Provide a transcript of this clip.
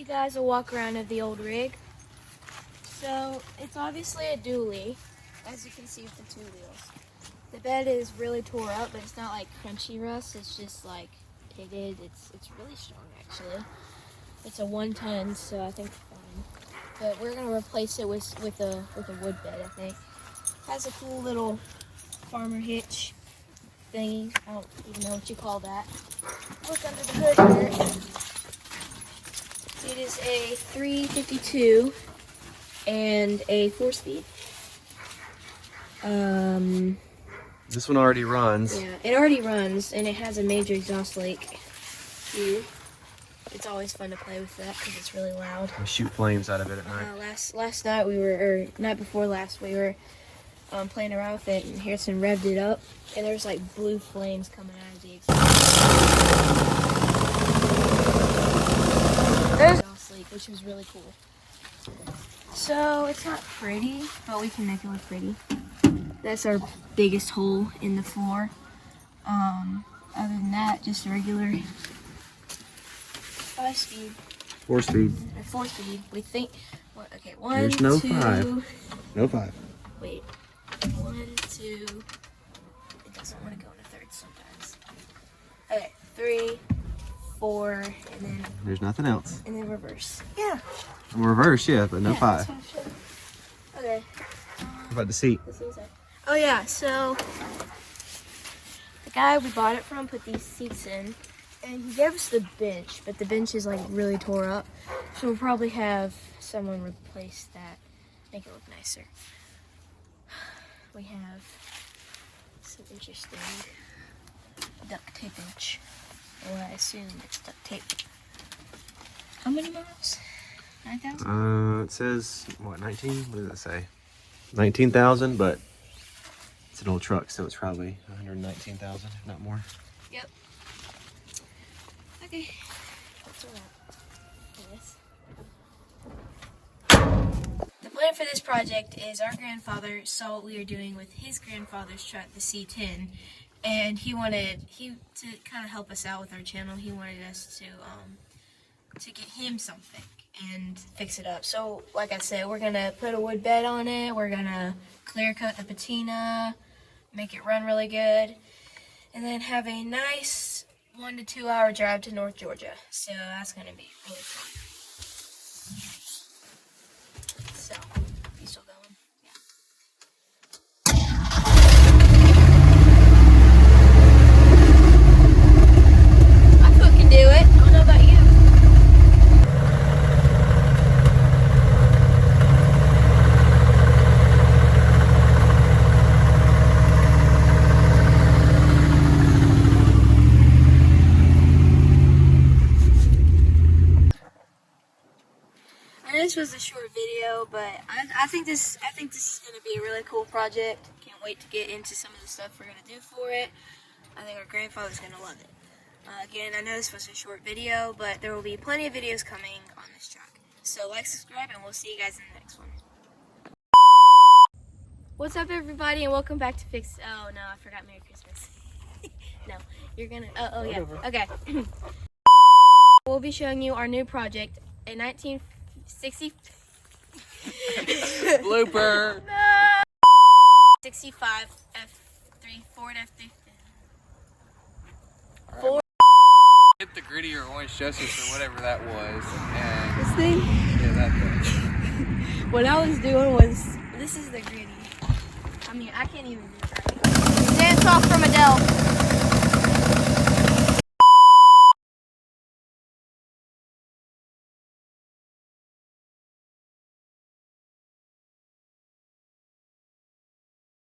guys a walk around of the old rig. So it's obviously a dually, as you can see with the two wheels. The bed is really tore up, but it's not like crunchy rust. It's just like pitted. It's really strong actually. It's a 1 ton, so I think it's fine. But we're gonna replace it with a wood bed. I think has a cool little farmer hitch thingy. I don't even know what you call that. Look under the hood here. It is a 352 and a 4-speed. This one already runs. Yeah, it already runs, and it has a major exhaust leak here. It's always fun to play with that because it's really loud. We shoot flames out of it at night. Last night night before last, we were playing around with it, and Harrison revved it up, and there's like blue flames coming out of the exhaust leak, which was really cool. So it's not pretty, but we can make it look pretty. That's our biggest hole in the floor. Other than that, just a regular 5-speed. 4-speed. Or 4-speed. We think. What? Okay, 1, There's no 2. 5. No 5. Wait. 1, 2. It doesn't want to go in a third sometimes. Okay, 3, 4, and then. There's nothing else. And then reverse. Yeah. Reverse, yeah, but no 5. Okay. What about the seat? Oh yeah, so the guy we bought it from put these seats in, and he gave us the bench, but the bench is like really tore up, so we'll probably have someone replace that, make it look nicer. We have some interesting duct tapage. Well, I assume it's duct tape. How many miles? 9,000? It says, what, 19? What does it say? 19,000, but it's an old truck, so it's probably 119,000, if not more. Yep. Okay. That's a wrap. The plan for this project is our grandfather saw what we were doing with his grandfather's truck, the C10, and to kind of help us out with our channel. He wanted us to get him something and fix it up. So, like I said, we're gonna put a wood bed on it. We're gonna clear coat the patina, make it run really good, and then have a nice 1 to 2 hour drive to North Georgia. So that's gonna be really fun. So, you still going? Yeah. My foot can do it. I don't know about you. This was a short video, but I think this is going to be a really cool project. Can't wait to get into some of the stuff we're going to do for it. I think our grandfather's going to love it. Again, I know this was a short video, but there will be plenty of videos coming on this truck. So like, subscribe, and we'll see you guys in the next one. What's up, everybody, and welcome back to Fix. Oh no, I forgot Merry Christmas. No, you're gonna. Oh yeah. Okay. We'll be showing you our new project, a 1960 Blooper! No! 65 F3 Ford F350. Ford. Hit the gritty or orange justice or whatever that was. And This thing? yeah, that thing. What I was doing was, this is the gritty. I mean, I can't even do that. Dance off from Adele.